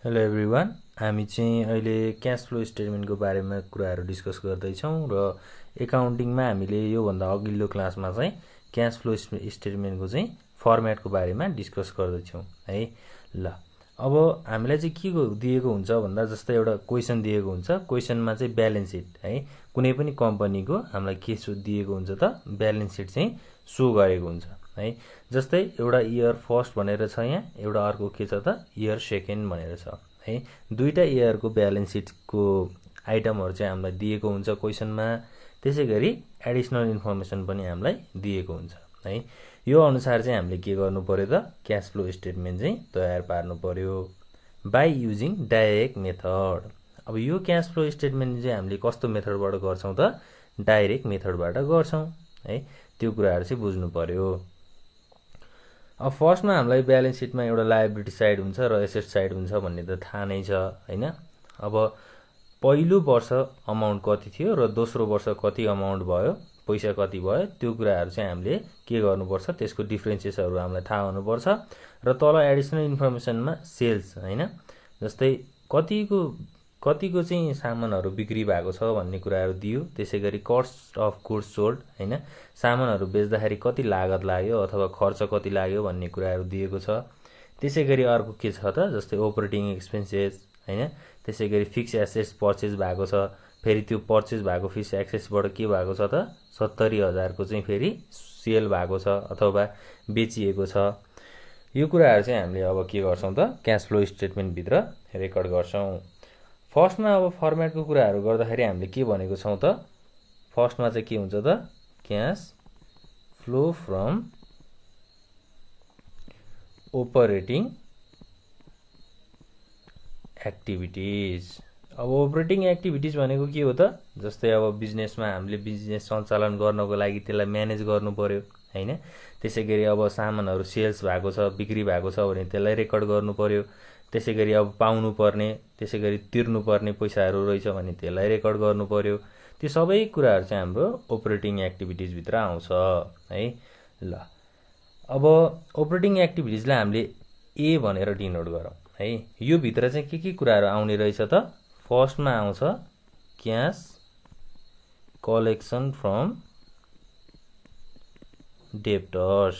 Hello everyone, हामी चाहिँ अहिले क्यास फ्लो स्टेटमेन्टको बारेमा कुराहरू डिस्कस गर्दैछौँ र एकाउन्टिङमा हामीले योभन्दा अघिल्लो क्लासमा चाहिँ क्यास फ्लो स्टेटमेन्टको चाहिँ फर्मेटको बारेमा डिस्कस गर्दैछौँ है। ल अब हामीलाई चाहिँ के दिएको हुन्छ भन्दा जस्तै एउटा क्वेसन दिएको हुन्छ। क्वेसनमा चाहिँ ब्यालेन्स सिट है, कुनै पनि कम्पनीको हामीलाई के दिएको हुन्छ त ब्यालेन्स सिट चाहिँ सो गरेको हुन्छ है। जस्तै एउटा इयर फर्स्ट भनेर छ यहाँ, एउटा अर्को के छ त इयर सेकेन्ड भनेर छ है। दुईटा इयरको ब्यालेन्स सिटको आइटमहरू चाहिँ हामीलाई दिएको हुन्छ क्वेसनमा। त्यसै गरी एडिसनल इन्फर्मेसन पनि हामीलाई दिएको हुन्छ है। यो अनुसार चाहिँ हामीले के गर्नु पर्यो त क्यास फ्लो स्टेटमेन्ट चाहिँ तयार पार्नु पर्यो बाई युजिङ डाइरेक्ट मेथड। अब यो क्यास फ्लो स्टेटमेन्ट चाहिँ हामीले कस्तो मेथडबाट गर्छौँ त डाइरेक्ट मेथडबाट गर्छौँ है। त्यो कुराहरू चाहिँ बुझ्नु पर्यो। अब फर्स्टमा हामीलाई ब्यालेन्स सिटमा एउटा लायबिलिटी साइड हुन्छ र एसेट साइड हुन्छ भन्ने त थाहा नै छ हैन। अब पहिलो वर्ष अमाउन्ट कति थियो र दोस्रो वर्ष कति अमाउन्ट भयो, पैसा कति भयो, त्यो कुराहरू चाहिँ हामीले के गर्नुपर्छ, त्यसको डिफ्रेन्सेसहरू हामीलाई थाहा हुनुपर्छ। र तल एडिसनल इन्फर्मेसनमा सेल्स हैन, जस्तै कतिको चाहिँ सामानहरू बिक्री भएको छ भन्ने कुराहरू दियो। त्यसै गरी कस्ट अफ गुड्स सोल्ड हैन, सामानहरू बेच्दाखेरि कति लागत लाग्यो अथवा खर्च कति लाग्यो भन्ने कुराहरू दिएको छ। त्यसै गरी अर्को के छ त जस्तै अपरेटिङ एक्सपेन्सेस हैन। त्यसै गरी फिक्स एसेट्स पर्चेज भएको छ, फेरि त्यो पर्चेज भएको फिक्स एसेट्सबाट के भएको छ त 70,000 को चाहिँ फेरि सेल भएको छ अथवा बेचिएको छ। यो कुराहरू चाहिँ हामीले अब के गर्छौँ त क्यास फ्लो स्टेटमेन्ट भित्र रेकर्ड गर्छौँ। फर्स्टमा अब फर्मेटको कुराहरू गर्दाखेरि हामीले के भनेको छौँ त, फर्स्टमा चाहिँ के हुन्छ त cash flow from operating activities. अब अपरेटिङ एक्टिभिटिज भनेको के हो त, जस्तै अब बिजनेसमा हामीले बिजनेस सञ्चालन गर्नको लागि त्यसलाई म्यानेज गर्नु पर्यो हैन। त्यसै गरी अब सामानहरू सेल्स भएको छ, बिक्री भएको छ भने त्यसलाई रेकर्ड गर्नु पर्यो। त्यसै गरी अब पाउनु पर्ने, त्यसै गरी तिर्नु पर्ने पैसाहरू रहेछ भने त्यसलाई रेकर्ड गर्नु पर्यो। त्यो सबै कुराहरू चाहिँ हाम्रो अपरेटिङ एक्टिभिटिज भित्र आउँछ है। ल अब अपरेटिङ एक्टिभिटिजलाई हामीले ए भनेर डिनोट गरौँ है। यो भित्र चाहिँ के कुराहरू आउने रहेछ त, फर्स्टमा आउँछ क्यास कलेक्सन फ्रम डेब्टर्स।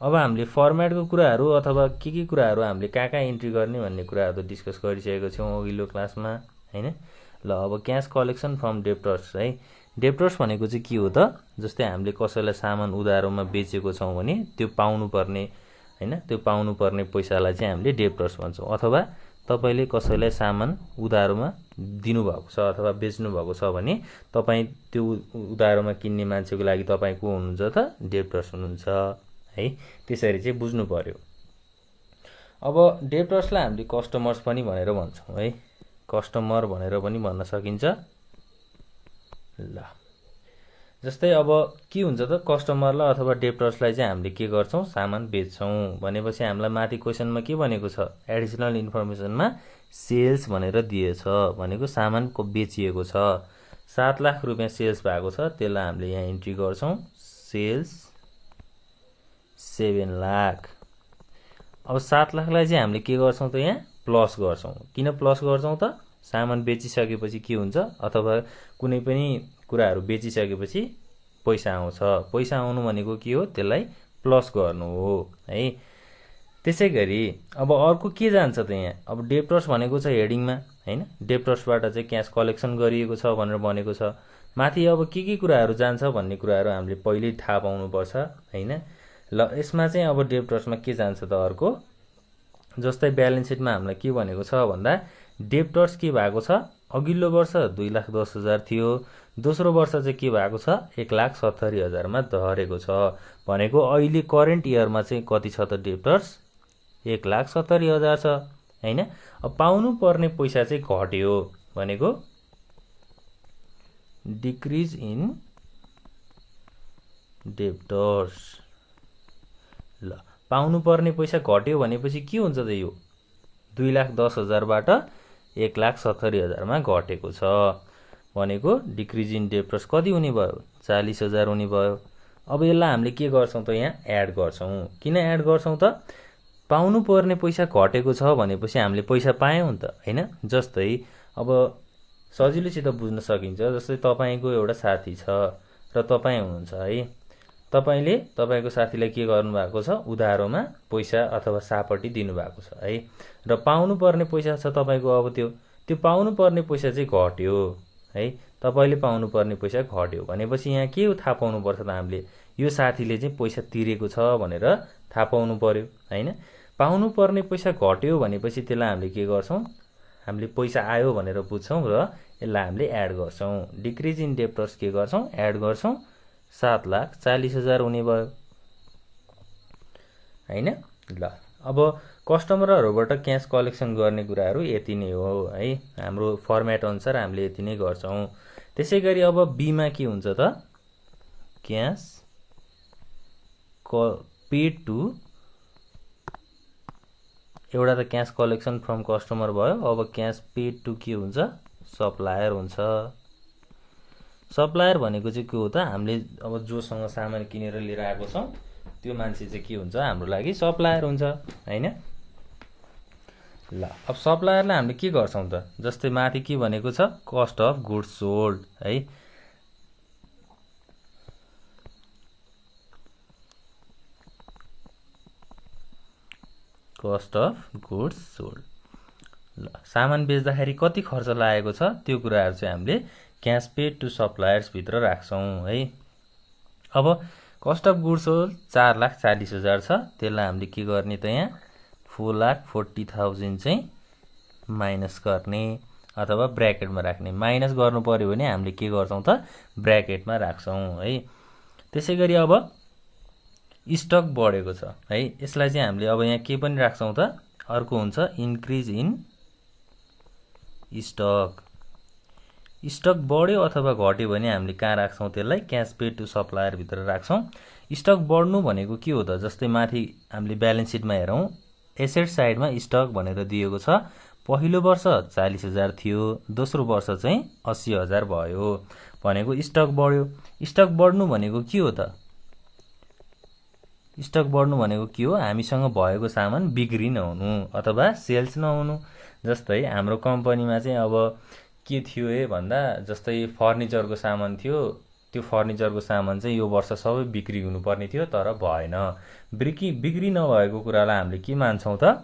अब हामीले फर्मेटको कुराहरू अथवा के कुराहरू हामीले कहाँ इन्ट्री गर्ने भन्ने कुराहरू त डिस्कस गरिसकेको छौँ अघिल्लो क्लासमा हैन। ल अब क्यास कलेक्सन फ्रम डेब्टर्स है। डेब्टर्स भनेको चाहिँ के हो त, जस्तै हामीले कसैलाई सामान उधारोमा बेचेको छौँ भने त्यो पाउनु पर्ने हैन, त्यो पाउनु पर्ने पैसालाई चाहिँ हामीले डेब्टर्स भन्छौँ। अथवा तपाईले कसैलाई सामान उधारोमा दिनुभएको छ अथवा बेच्नु भएको छ भने तपाईँ त्यो उधारोमा किन्ने मान्छेको लागि तपाईँ को हुनुहुन्छ त डेब्टर्स हुनुहुन्छ है। त्यसरी चाहिँ बुझ्नु पर्यो। अब डेब्टर्सलाई हामीले कस्टमर्स पनि भनेर भन्छौँ है, कस्टमर भनेर पनि भन्न सकिन्छ। ल जस्तै अब के हुन्छ त, कस्टमरलाई अथवा डेब्टर्सलाई चाहिँ हामीले के गर्छौँ, सामान बेच्छौँ भनेपछि हामीलाई माथि क्वेसनमा के भनेको छ, एडिसनल इन्फर्मेसनमा सेल्स भनेर दिएछ भनेको सामान बेचिएको छ। 7 लाख रुपियाँ सेल्स भएको छ, त्यसलाई हामीले यहाँ इन्ट्री गर्छौँ सेल्स 7 लाख। अब 7 लाखलाई चाहिँ हामीले के गर्छौँ त यहाँ प्लस गर्छौँ। किन प्लस गर्छौँ त, सामान बेचिसकेपछि के हुन्छ अथवा कुनै पनि कुराहरू बेचिसकेपछि पैसा आउँछ। पैसा आउनु भनेको के हो, त्यसलाई प्लस गर्नु हो है। त्यसै गरी अब अर्को के जान्छ त यहाँ, अब डेब्टर्स भनेको छ हेडिङमा हैन, डेब्टर्सबाट चाहिँ क्यास कलेक्सन गरिएको छ भनेर भनेको छ। माथि अब के कुराहरू जान्छ भन्ने कुराहरू हामीले पहिल्यै थाहा पाउनुपर्छ हैन। ल यसमा चाहिँ अब डेब्टर्समा के जान्छ त अर्को, जस्तै ब्यालेन्स सिटमा हामीलाई के भनेको छ भन्दा डेब्टर्स के भएको छ, अघिल्लो वर्ष 2,10,000 थियो, दोस्रो वर्ष चाहिँ के भएको छ 1,70,000 मा झरेको छ भनेको अहिले करेन्ट इयरमा चाहिँ कति छ त डेब्टर्स 1,70,000 छ हैन। अब पाउनु पर्ने पैसा चाहिँ घट्यो भनेको डिक्रिज इन डेब्टर्स। ल पाउनु पर्ने पैसा घट्यो भनेपछि के हुन्छ त, यो 2,10,000 बाट 1,70,000 मा घटेको छ भनेको डिक्रिज इन डेब्टर्स कति हुने भयो, 40,000 हुने भयो। अब यसलाई हामीले के गर्छौँ त यहाँ एड गर्छौँ। किन एड गर्छौँ त, पाउनु पर्ने पैसा घटेको छ भनेपछि हामीले पैसा पायौँ नि त हैन। जस्तै अब सजिलैसित बुझ्न सकिन्छ। जस्तै तपाईको एउटा साथी छ र तपाईँ हुनुहुन्छ है। तपाईले तपाईको साथीलाई के गर्नु भएको छ, उधारोमा पैसा अथवा सापट्टि दिनु भएको छ है। र पाउनु पर्ने पैसा छ तपाईको। अब त्यो पाउनु पर्ने पैसा चाहिँ घट्यो है। तपाईले पाउनु पर्ने पैसा घट्यो भनेपछि यहाँ के थाहा पाउनु पर्छ त हामीले, यो साथीले चाहिँ पैसा तिरेको छ भनेर थाहा पाउनु पर्यो हैन। पाउनु पर्ने पैसा घट्यो भनेपछि त्यसलाई हामीले के गर्छौं, हामीले पैसा आयो भनेर बुझ्छौं र यसलाई हामीले एड गर्छौं। डिक्रिज इन डेब्टर्स के गर्छौं, एड गर्छौं। 7,40,000 हुने भयो हैन। ल अब कस्टमरहरुबाट क्याश कलेक्सन गर्ने कुराहरु यति नै हो है। हाम्रो फर्मेट अनुसार हामीले यति नै गर्छौं। त्यसैगरी अब बी मा के हुन्छ त, क्याश पेड टु, एउटा त क्याश कलेक्सन फ्रम कस्टमर भयो। अब क्याश पेड टु के हुन्छ, सप्लायर हुन्छ। सप्लायर भनेको चाहिँ के हो त, हामीले अब जोसँग सामान किनेर लिएर आएको छौं त्यो मान्छे चाहिँ के हुन्छ, हाम्रो लागि सप्लायर हुन्छ हैन। ल अब सप्लायरलाई हामीले के गर्छौं त, जस्तै माथि के भनेको छ, कस्ट अफ गुड्स सोल्ड है। Cost of goods sold. ल सामान बेच्दाखेरि कति खर्च लागेको छ त्यो कुराहरु चाहिँ हामीले क्याश पेड टु सप्लायर्स भित्र राख्छौं है। अब कस्ट अफ गुड्स सोल्ड 4,40,000 छ। त्यसलाई हामीले के गर्ने त, यहाँ 4,40,000 चाहिँ माइनस गर्ने अथवा ब्र्याकेटमा राख्ने। माइनस गर्नु पर्यो भने हामीले के गर्छौं त, ब्र्याकेटमा राख्छौं है। त्यसैगरी अब स्टक बढेको छ है। यसलाई चाहिँ हामीले अब यहाँ के पनि राख्छौं त, अर्को हुन्छ इन्क्रिज इन स्टक। स्टक बढ्यो अथवा घट्यो भने हामीले कहाँ राख्छौं त्यसलाई, क्याश पेड टु सप्लायर भित्र राख्छौं। स्टक बढ्नु भनेको के हो त, जस्तै माथि हामीले ब्यालेन्स सिटमा हेरौं, एसेट साइडमा स्टक भनेर दिएको छ। पहिलो वर्ष 40,000 थियो, दोस्रो वर्ष चाहिँ 80,000 भयो भनेको स्टक बढ्यो। स्टक बढ्नु भनेको के हो त, स्टक बढ्नु भनेको के हो, हामीसँग भएको सामान बिक्री नहुनु अथवा सेल्स नहुनु। जस्तै हाम्रो कम्पनीमा चाहिँ अब के थियो भन्दा, जस्तै फर्निचरको सामान थियो, त्यो फर्निचरको सामान चाहिँ यो वर्ष सबै बिक्री हुनुपर्ने थियो तर भएन। बिक्री नभएको कुरालाई हामीले के मान्छौं त,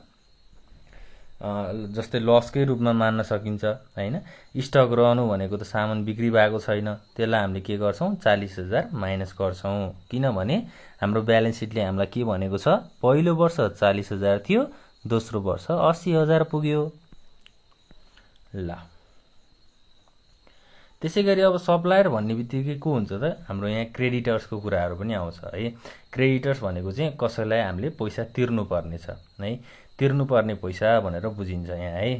जस्तै लसकै रूपमा मान्न सकिन्छ हैन। स्टक रहनु भनेको त सामान बिक्री भएको छैन, त्यसलाई हामीले के गर्छौं, 40,000 माइनस गर्छौं। किनभने हाम्रो ब्यालेन्स सिटले हामीलाई के भनेको छ, पहिलो वर्ष 40,000 थियो, दोस्रो वर्ष 80,000 पुग्यो। ल त्यसैगरी अब सप्लायर भन्ने बित्तिकै को हुन्छ त, हाम्रो यहाँ क्रेडिटर्सको कुराहरु पनि आउँछ है। क्रेडिटर्स भनेको चाहिँ कसैलाई हामीले पैसा तिर्नु पर्ने छ है, तिर्नु पर्ने पैसा भनेर बुझिन्छ यहाँ है।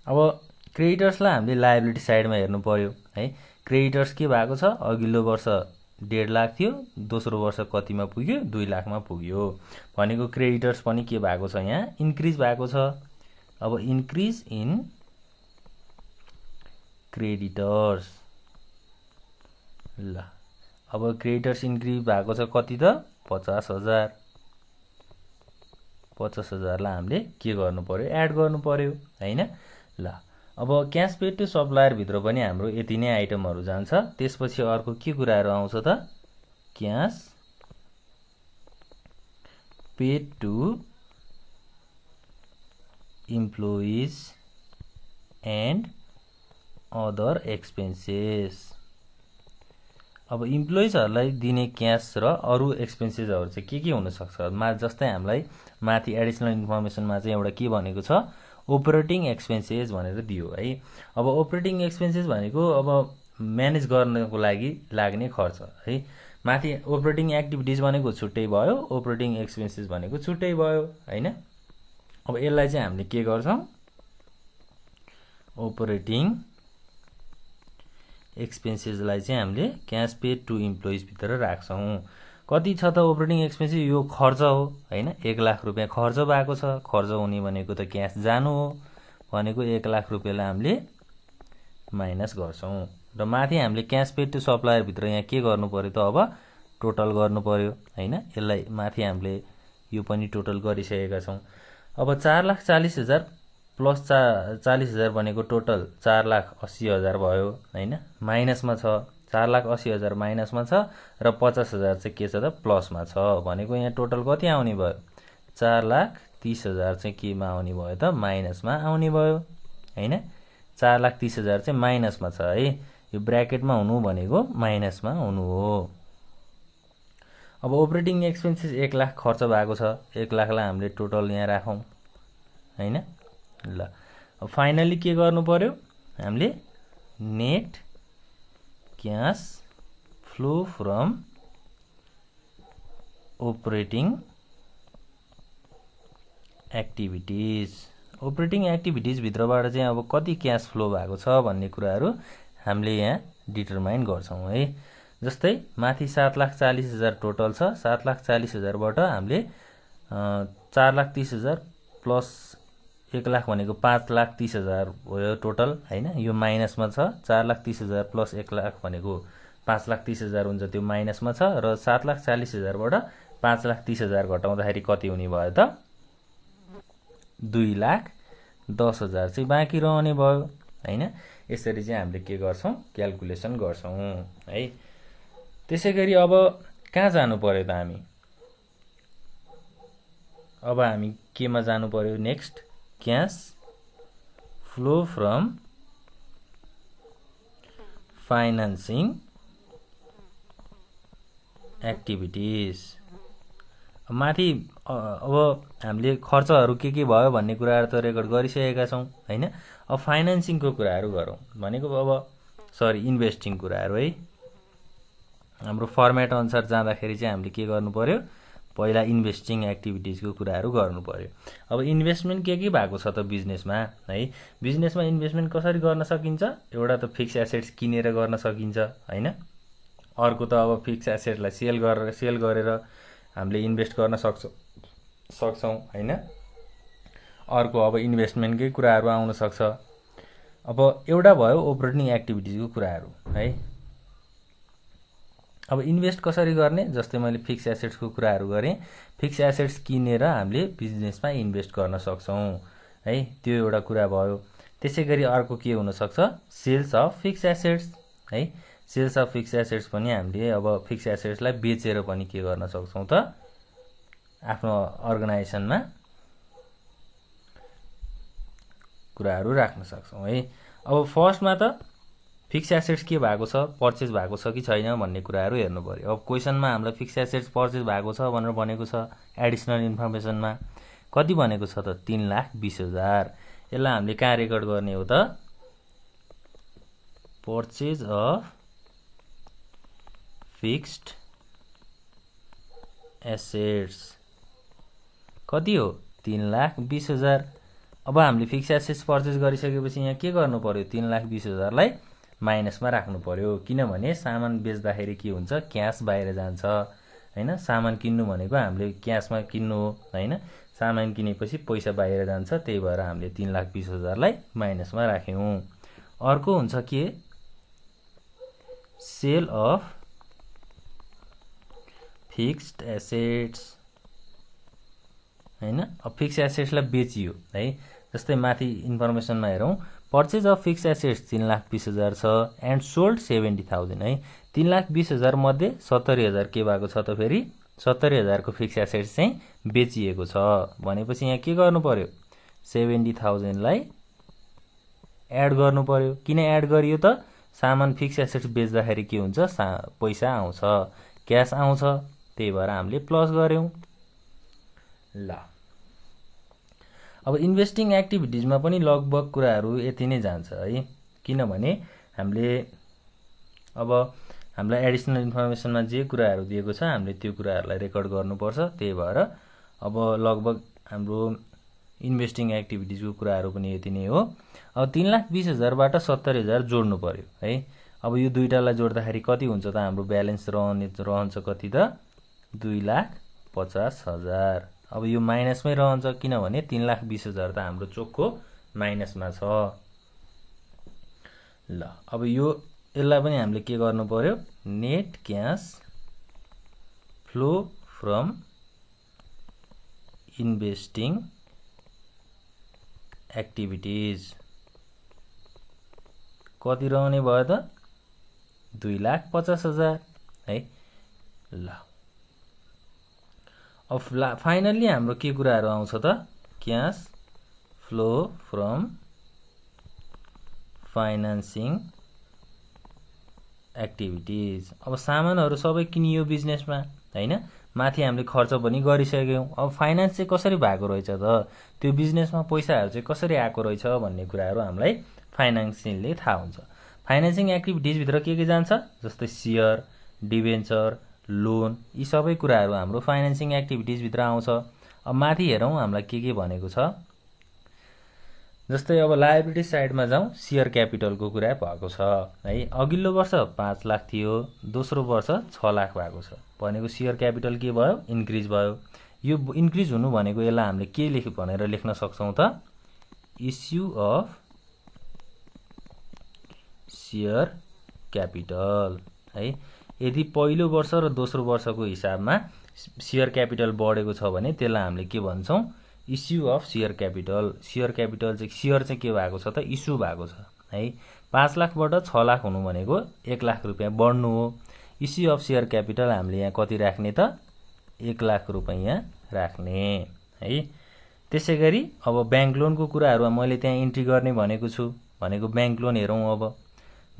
अब क्रेडिटर्सलाई हामीले लायबिलिटी साइडमा हेर्नु पर्यो है। क्रेडिटर्स के भएको छ, अघिल्लो वर्ष 1.5 लाख थियो, दोस्रो वर्ष कतिमा पुग्यो, 2 लाखमा पुग्यो भनेको क्रेडिटर्स पनि के भएको छ, यहाँ इन्क्रिज भएको छ। अब इन्क्रिज इन क्रेडिटर्स। ल अब क्रेडिटर्स इन्क्रिज भएको छ कति त, 50,000। 50,000 लाई हामीले के गर्नु पर्यो, एड गर्नु पर्यो हैन। ल अब क्याश पेड टु सप्लायर भित्र पनि हाम्रो यति नै आइटमहरु जान्छ। त्यसपछि अर्को के कुराहरु आउँछ त, cash paid to employees and other expenses. अब इम्प्लोइजहरुलाई दिने क्याश र अरु एक्सपेन्सेसहरु चाहिँ के हुन सक्छ, जस्तै हामीलाई माथि एडिसनल इन्फर्मेसनमा चाहिँ एउटा के भनेको छ, अपरेटिङ एक्सपेन्सेस भनेर दियो है। अब अपरेटिङ एक्सपेन्सेस भनेको अब म्यानेज गर्नको लागि लाग्ने खर्च है। माथि अपरेटिङ एक्टिभिटिज भनेको छुट्टै भयो, अपरेटिङ एक्सपेन्सेस भनेको छुट्टै भयो हैन। अब यसलाई चाहिँ हामीले के गर्छौं, अपरेटिङ एक्सपेन्सेसलाई चाहिँ हामीले क्याश पेड टु इम्प्लोइज भित्र राख्छौं। कति छ त अपरेटिङ एक्सपेन्सेस, यो खर्च हो हैन। 1 लाख रुपैयाँ खर्च भएको छ, खर्च हुने भनेको त क्याश जानु हो भनेको 1 लाख रुपैयाँलाई हामीले माइनस गर्छौं। र माथि हामीले क्याश पेड टु सप्लायर भित्र यहाँ के गर्नु पर्यो त, अब टोटल गर्नु पर्यो हैन। यसलाई माथि हामीले यो पनि टोटल गरिसकेका छौं। अब 4,40,000 प्लस 40,000 भनेको टोटल 4,80,000 भयो हैन। माइनसमा छ 4,80,000 माइनसमा छ र 50,000 चाहिँ के छ त प्लसमा छ भनेको यहाँ टोटल कति आउने भयो 4,30,000 चाहिँ केमा आउने भयो त माइनसमा आउने भयो हैन। 4,30,000 चाहिँ माइनसमा छ है। यो ब्र्याकेटमा हुनु भनेको माइनसमा हुनु हो। अब अपरेटिङ एक्सपेन्सेस 1 लाख खर्च भएको छ। 1 लाखलाई हामीले टोटल यहाँ राखौं हैन। ल अब फाइनली के गर्नु पर्यो हामीले net cash flow from operating activities. Operating activities भित्रबाट चाहिँ अब कति क्याश फ्लो भएको छ भन्ने कुराहरु हामीले यहाँ डिटरमाइन गर्छौं है। जस्तै माथि 7,40,000 टोटल छ। 7,40,000 बाट हामीले 4,30,000 प्लस 1 लाख भनेको 5,30,000 भयो टोटल हैन। यो माइनसमा छ। 4,30,000 प्लस 1 लाख भनेको 5,30,000 हुन्छ त्यो माइनसमा छ र 7,40,000 बाट 5,30,000 घटाउँदाखेरि कति हुने भयो त 2,10,000 चाहिँ बाँकी रहने भयो हैन। यसरी चाहिँ हामीले के गर्छौं क्याल्कुलेसन गर्छौं है। त्यसैगरी अब कहाँ जानु पर्यो त हामी अब हामी केमा जानु पर्यो next cash flow from financing activities. माथि अब हामीले खर्चहरु के भयो भन्ने कुराहरु त रेकर्ड गरिसकेका छौं हैन। अब फाइनान्सिङको कुराहरु गरौं भनेको अब सरी इन्भेस्टिङ कुराहरु है। हाम्रो फर्मेट अनुसार जाँदाखेरि चाहिँ हामीले के गर्नु पर्यो पहिला इन्भेस्टिङ एक्टिभिटीजको कुराहरु गर्नु पर्यो। अब इन्भेस्टमेन्ट के भएको छ त बिजनेसमा है। बिजनेसमा इन्भेस्टमेन्ट कसरी गर्न सकिन्छ एउटा त फिक्स एसेट्स किनेर गर्न सकिन्छ हैन। अर्को त अब फिक्स एसेटलाई सेल गरेर हामीले इन्भेस्ट गर्न सक्छौं हैन। अर्को अब इन्भेस्टमेन्टकै कुराहरु आउन सक्छ। अब एउटा भयो अपरेटिङ एक्टिभिटीजको कुराहरु है। अब इन्भेस्ट कसरी गर्ने जस्तै मैले फिक्स एसेट्सको कुराहरु गरे। फिक्स एसेट्स किनेर हामीले बिजनेसमा इन्भेस्ट गर्न सक्छौं है। त्यो एउटा कुरा भयो। त्यसैगरी अर्को के हुन सक्छ सेल्स अफ फिक्स एसेट्स है। सेल्स अफ फिक्स एसेट्स पनि हामीले अब फिक्स एसेट्सलाई बेचेर पनि के गर्न सक्छौं त आफ्नो अर्गनाइजेसनमा कुराहरु राख्न सक्छौं है। अब फर्स्टमा त फिक्स एसेट्स के भएको छ पर्चेज भएको छ कि छैन भन्ने कुराहरु हेर्नु पर्यो। अब क्वेशनमा हामीलाई फिक्स एसेट्स पर्चेज भएको छ भनेर भनेको छ। एडिशनल इन्फर्मेसनमा कति भनेको छ त 3,20,000। यसलाई हामीले कहाँ रेकर्ड गर्ने हो त पर्चेज अफ फिक्स्ड एसेट्स कति हो 3,20,000। अब हामीले फिक्स एसेट्स पर्चेज गरिसकेपछि यहाँ के गर्नु पर्यो 3,20,000 लाई माइनसमा राख्नु पर्यो। किनभने सामान बेच्दाखेरि के हुन्छ क्याश बाहिर जान्छ हैन। सामान किन्नु भनेको हामीले क्याशमा किन्नु हो हैन। सामान किनेपछि पैसा बाहिर जान्छ त्यही भएर हामीले 3,20,000 लाई माइनसमा राख्यौं। अर्को हुन्छ के सेल अफ फिक्स्ड एसेट्स हैन। अब फिक्स एसेट्सलाई बेचियो है। जस्तै माथि इन्फर्मेसनमा हेरौं पर्चेज अफ फिक्स एसेट्स 3,20,000 छ एन्ड सोल्ड 70,000 है। 3,20,000 मध्ये 70,000 के भएको छ त फेरि 70,000 को फिक्स एसेट्स चाहिँ बेचिएको छ भनेपछि यहाँ के गर्नु पर्यो 70,000 लाई एड गर्नु पर्यो। किन एड गरियो त सामान फिक्स एसेट्स बेच्दाखेरि के हुन्छ पैसा आउँछ क्याश आउँछ त्यही भएर हामीले प्लस गर्यौं। ल अब इन्भेस्टिङ एक्टिभिटीजमा पनि लगभग कुराहरु यति नै जान्छ है। किनभने हामीले अब हामीलाई एडिशनल इन्फर्मेसनमा जे कुराहरु दिएको छ हामीले त्यो कुराहरुलाई रेकर्ड गर्नुपर्छ। त्यही भएर अब लगभग हाम्रो इन्भेस्टिङ एक्टिभिटीजको कुराहरु पनि यति नै हो। अब 3,20,000 बाट 70,000 जोड्नु पर्यो है। अब यो दुईटालाई जोड्दाखेरि कति हुन्छ त हाम्रो ब्यालेन्स रहन्छ कति त 2,50,000। अब यो माइनसमै रहन्छ किनभने 3,20,000 त हाम्रो चोखो माइनसमा छ। ल अब यो यसलाई पनि हामीले के गर्नु पर्यो net cash flow from investing activities कति रहने भयो त 2,50,000 है। ल अब फाइनल्ली हाम्रो के कुराहरु आउँछ त cash flow from financing activities. अब सामानहरु सबै किनियो बिजनेसमा हैन, माथि हामीले खर्च पनि गरिसक्यौं। अब फाइनान्स चाहिँ कसरी भएको रहेछ त, त्यो बिजनेसमा पैसाहरु चाहिँ कसरी आएको रहेछ भन्ने कुराहरु हामीलाई फाइनान्सिङले थाहा हुन्छ। फाइनान्सिङ एक्टिभिटिज भित्र के जान्छ, जस्तै शेयर, डिबेन्चर, लोन, यी सबै कुराहरु हाम्रो फाइनान्सिङ एक्टिभिटिज भित्र आउँछ। अब माथि हेरौं हामीलाई के भनेको छ, जस्तै अब लायबिलिटी साइडमा जाउँ, शेयर क्यापिटलको कुरा भएको छ है। अघिल्लो वर्ष 5 लाख थियो, दोस्रो वर्ष 6 लाख भएको छ भनेको शेयर क्यापिटल के भयो, इन्क्रिज भयो। यो इन्क्रिज हुनु भनेको यसलाई हामीले के भनेर लेख्न सक्छौं त, इस्यु अफ शेयर क्यापिटल है। यदि पहिलो वर्ष र दोस्रो वर्षको हिसाबमा शेयर क्यापिटल बढेको छ भने त्यसलाई हामीले के भन्छौं, issue of share capital. Share capital चाहिँ शेयर चाहिँ के भएको छ त, इस्यु भएको छ है। 5 लाखबाट 6 लाख हुनु भनेको 1 लाख रुपैयाँ बढ्नु हो। इस्यु अफ शेयर क्यापिटल हामीले यहाँ कति राख्ने त, 1 लाख रुपैयाँ राख्ने है। त्यसैगरी अब ब्याङ्क लोनको कुराहरु मैले त्यहाँ इन्ट्री गर्ने भनेको छु, भनेको ब्याङ्क लोन हेरौं। अब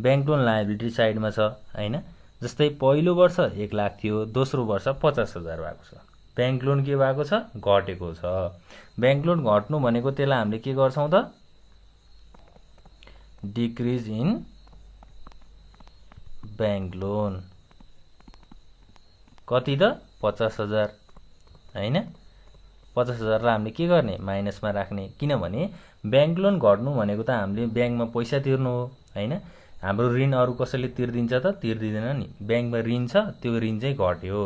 ब्याङ्क लोन लायबिलिटी साइडमा छ हैन। जस्तै पहिलो वर्ष 1 लाख थियो, दोस्रो वर्ष 50,000 भएको छ। ब्याङ्क लोन के भएको छ, घटेको छ। ब्याङ्क लोन घट्नु भनेको त्यसलाई हामीले के गर्छौं त, डिक्रिज इन ब्याङ्क लोन। कति त 50,000 हैन। 50,000 लाई हामीले के गर्ने, माइनसमा राख्ने, किनभने ब्याङ्क लोन घट्नु भनेको त हामीले ब्याङ्कमा पैसा तिर्नु हो हैन। हाम्रो ऋण अरु कसैले तिर्दिन्छ त, तिर्दिदैन नि। ब्याङ्कमा ऋण छ, त्यो ऋण चाहिँ घट्यो।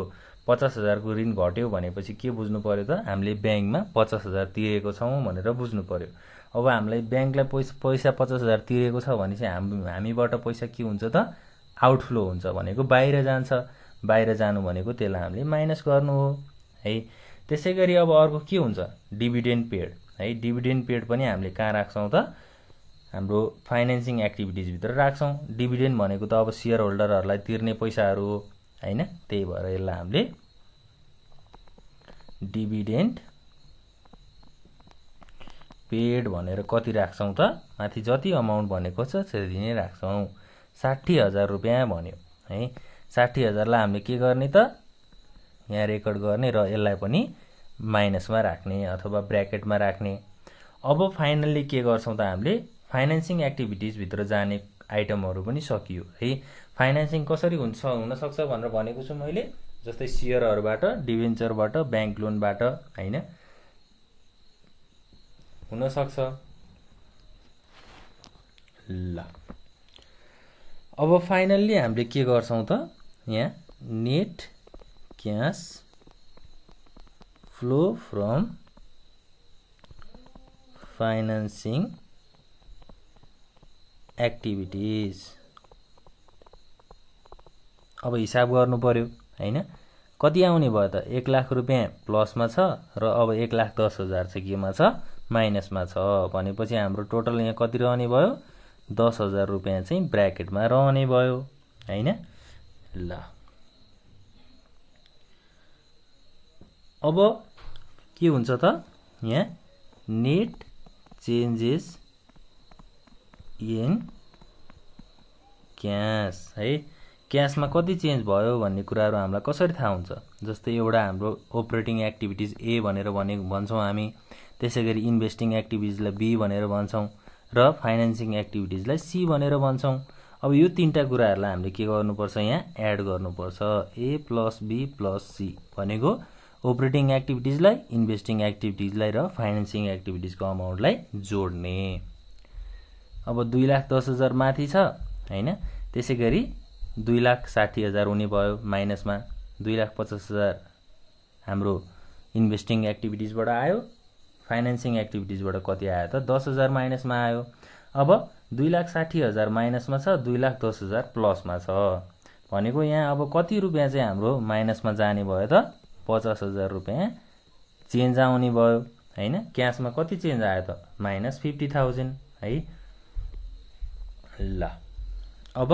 50,000 को ऋण घट्यो भनेपछि के बुझ्नु पर्यो त, हामीले ब्याङ्कमा 50,000 तिरेको छौं भनेर बुझ्नु पर्यो। अब हामीलाई ब्याङ्कलाई पैसा 50,000 तिरेको छ भने चाहिँ हामीबाट पैसा के हुन्छ त, आउटफ्लो हुन्छ भनेको बाहिर जान्छ। बाहिर जानु भनेको त्यसलाई हामीले माइनस गर्नु हो है। त्यसैगरी अब अर्को के हुन्छ, डिभिडेन्ड पेड है। डिभिडेन्ड पेड पनि हामीले कहाँ राख्छौं त, हाम्रो फाइनान्सिङ एक्टिभिटिज भित्र राख्छौं। डिभिडेन्ड भनेको त अब शेयर होल्डरहरुलाई तिर्ने पैसाहरु हो हैन। त्यही भएर यसलाई हामीले डिभिडेन्ड पेड भनेर कति राख्छौं त, माथि जति अमाउन्ट भनेको छ त्यति नै राख्छौं। 60,000 रुपैयाँ भन्यो है। 60,000 लाई हामीले के गर्ने त, यहाँ रेकर्ड गर्ने र यसलाई पनि माइनसमा राख्ने अथवा ब्र्याकेटमा राख्ने। अब फाइनल्ली के गर्छौं त, हामीले फाइनान्सिङ एक्टिभिटिज भित्र जाने आइटमहरु पनि सकियो है। फाइनान्सिङ कसरी हुन सक्छ भनेर भनेको छु मैले, जस्तै शेयरहरुबाट, डिबेन्चरबाट, ब्याङ्क लोनबाट हैन हुन सक्छ। ल अब फाइनल्ली हामीले के गर्छौं त, यहाँ net cash flow from financing activities. अब हिसाब गर्नु पर्यो हैन। कति आउने भयो त, 1 लाख रुपैयाँ प्लसमा छ र अब 1,10,000 चाहिँ केमा छ, माइनसमा छ भनेपछि हाम्रो टोटल यहाँ कति रहने भयो, 10,000 रुपैयाँ चाहिँ ब्र्याकेटमा रहने भयो हैन। ल अब के हुन्छ त, यहाँ नेट चेन्जेस इन क्याश है। क्याशमा कति चेन्ज भयो भन्ने कुराहरु हामीलाई कसरी थाहा हुन्छ, जस्तै एउटा हाम्रो अपरेटिङ एक्टिभिटिज ए भनेर भन्छौं हामी। त्यसैगरी इन्भेस्टिङ एक्टिभिटिजलाई बी भनेर भन्छौं र फाइनान्सिङ एक्टिभिटिजलाई सी भनेर भन्छौं। अब यो तीनटा कुराहरुलाई हामीले के गर्नुपर्छ, यहाँ एड गर्नुपर्छ। ए प्लस बी प्लस सी भनेको अपरेटिङ एक्टिभिटिजलाई, इन्भेस्टिङ एक्टिभिटिजलाई र फाइनान्सिङ एक्टिभिटिजको अमाउन्टलाई जोड्ने। अब 2,10,000 माथि छ हैन। त्यसैगरी 2,60,000 हुने भयो माइनसमा। 2,50,000 हाम्रो इन्भेस्टिङ एक्टिभिटिजबाट आयो, फाइनान्सिङ एक्टिभिटिजबाट कति आयो त, 10,000 माइनसमा आयो। अब 2,60,000 माइनसमा छ, 2,10,000 प्लसमा छ। भनेको यहाँ अब कति रुपियाँ चाहिँ हाम्रो माइनसमा जाने भयो त 50,000 रुपियाँ चेन्ज आउने भयो हैन। क्याशमा कति चेन्ज आयो त -50,000 है। ल अब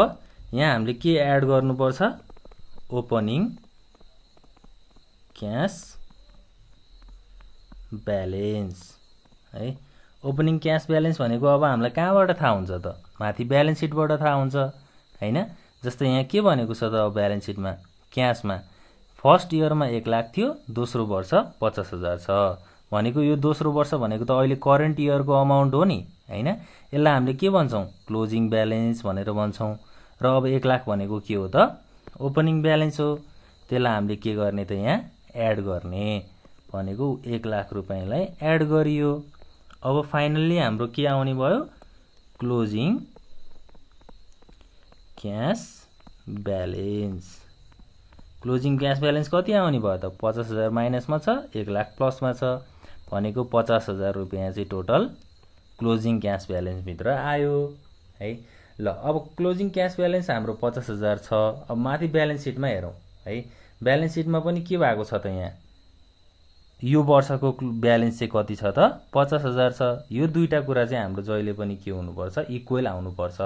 यहाँ हामीले के एड गर्नुपर्छ ओपनिङ क्याश ब्यालेन्स है। ओपनिङ क्याश ब्यालेन्स भनेको अब हामीलाई कहाँबाट थाहा हुन्छ त माथि ब्यालेन्स सिटबाट थाहा हुन्छ हैन। जस्तै यहाँ के भनेको छ त अब ब्यालेन्स सिटमा क्याशमा फर्स्ट इयरमा 1 लाख थियो, दोस्रो वर्ष 50,000 छ भनेको यो दोस्रो वर्ष भनेको त अहिले करेन्ट इयरको अमाउन्ट हो नि हैन। यसलाई हामीले के भन्छौं क्लोजिङ ब्यालेन्स भनेर भन्छौं। र अब 1 लाख भनेको के हो त ओपनिङ ब्यालेन्स हो। त्यसलाई हामीले के गर्ने त यहाँ एड गर्ने भनेको 1 लाख रुपैयाँलाई एड गरियो। अब फाइनल्ली हाम्रो के आउने भयो closing cash balance. Closing cash balance कति आउने भयो त 50,000 माइनसमा छ 1 लाख प्लसमा छ भनेको 50,000 रुपैयाँ चाहिँ टोटल क्लोजिङ क्याश ब्यालेन्स भित्र आयो है। ल अब क्लोजिङ क्याश ब्यालेन्स हाम्रो 50,000 छ। अब माथि ब्यालेन्स सिटमा हेरौं है। ब्यालेन्स सिटमा पनि के भएको छ त यहाँ यो वर्षको ब्यालेन्स चाहिँ कति छ त 50,000 छ। यो दुईटा कुरा चाहिँ हाम्रो जहिले पनि के हुनुपर्छ इक्वल आउनुपर्छ।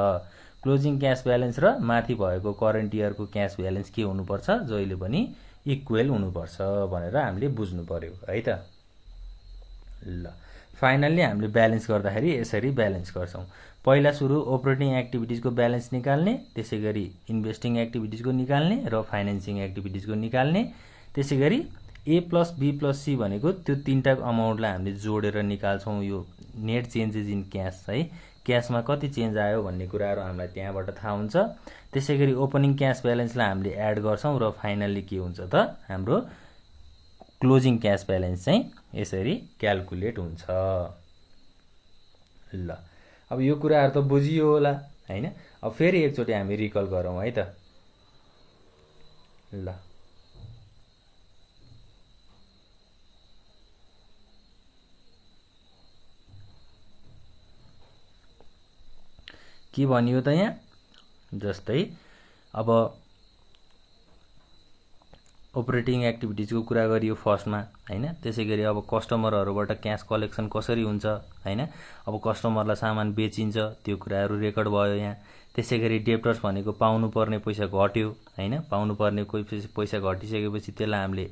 क्लोजिङ क्याश ब्यालेन्स र माथि भएको करेन्ट इयरको क्याश ब्यालेन्स के हुनुपर्छ जहिले पनि इक्वल हुनुपर्छ भनेर हामीले बुझ्नु पर्यो है त। ल फाइनल्ली हामीले ब्यालेन्स गर्दाखेरि यसरी ब्यालेन्स गर्छौं। पहिला सुरु अपरेटिङ एक्टिभिटिजको ब्यालेन्स निकाल्ने, त्यसैगरी इन्भेस्टिङ एक्टिभिटिजको निकाल्ने र फाइनान्सिङ एक्टिभिटिजको निकाल्ने। त्यसैगरी ए प्लस बी प्लस सी भनेको त्यो तीनटा अमाउन्टलाई हामीले जोडेर निकाल्छौं यो नेट चेन्जेस इन क्याश है। क्याशमा कति चेन्ज आयो भन्ने कुराहरु हामीलाई त्यहाँबाट थाहा हुन्छ। त्यसैगरी ओपनिङ क्याश ब्यालेन्सलाई हामीले एड गर्छौं र फाइनल्ली के हुन्छ त हाम्रो क्लोजिङ क्याश ब्यालेन्स चाहिँ यसरी क्याल्कुलेट हुन्छ। ल अब यो कुराहरु त बुझियो होला हैन। अब फेरि एकचोटी हामी रिकल गरौँ है त। ल के भनियो त यहाँ जस्तै अब अपरेटिङ एक्टिभिटिजको कुरा गरियो फर्स्टमा हैन। त्यसैगरी अब कस्टमरहरुबाट क्याश कलेक्सन कसरी हुन्छ हैन। अब कस्टमरलाई सामान बेचिन्छ त्यो कुराहरु रेकर्ड भयो यहाँ। त्यसैगरी डेप्टर्स भनेको पाउनु पर्ने पैसा घट्यो हैन। पाउनु पर्ने पैसा घटिसकेपछि त्यसलाई हामीले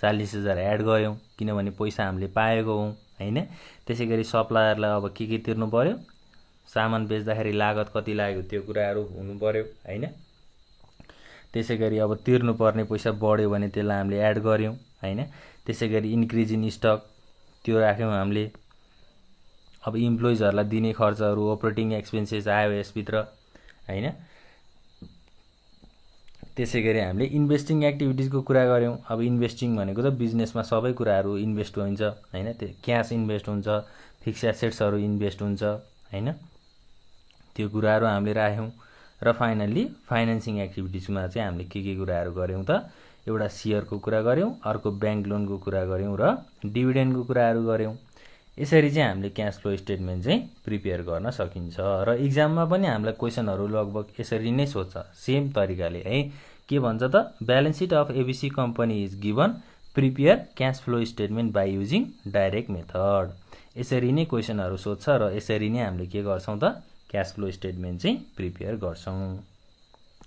40,000 एड गर्यौं किनभने पैसा हामीले पाएको हौं हैन। त्यसैगरी सप्लायरलाई अब के तिर्नु पर्यो सामान बेच्दाखेरि लागत कति लाग्यो त्यो कुराहरु हुनु पर्यो हैन। त्यसैगरी अब तिर्नु पर्ने पैसा बढ्यो भने त्यसलाई हामीले एड गर्यौं हैन। त्यसैगरी इन्क्रिज इन स्टक त्यो राख्यौं हामीले। अब इम्प्लोइजहरुलाई दिने खर्चहरु अपरेटिङ एक्सपेन्सेस आयो यसभित्र हैन। त्यसैगरी हामीले इन्भेस्टिङ एक्टिभिटिजको कुरा गर्यौं। अब इन्भेस्टिङ भनेको त बिजनेसमा सबै कुराहरु इन्भेस्ट हुन्छ हैन। त्यो क्याश इन्भेस्ट हुन्छ, फिक्स एसेट्सहरु इन्भेस्ट हुन्छ हैन। त्यो कुराहरु हामीले राख्यौं र फाइनल्ली फाइनान्सिङ एक्टिभिटिजमा चाहिँ हामीले के कुराहरु गर्यौं त एउटा शेयरको कुरा गर्यौं, अर्को बैंक लोनको कुरा गर्यौं र डिभिडेन्डको कुराहरु गर्यौं। यसरी चाहिँ हामीले क्याश फ्लो स्टेटमेन्ट चाहिँ प्रिपेयर गर्न सकिन्छ र एक्जाममा पनि हामीलाई क्वेशनहरु लगभग यसरी नै सोध्छ सेम तरिकाले है। के भन्छ त balance sheet of ABC company is given, prepare cash flow statement by using direct method. यसरी नै क्वेशनहरु सोध्छ र यसरी नै हामीले के गर्छौं त क्याश फ्लो स्टेटमेन्ट चाहिँ प्रिपेयर गर्छौं।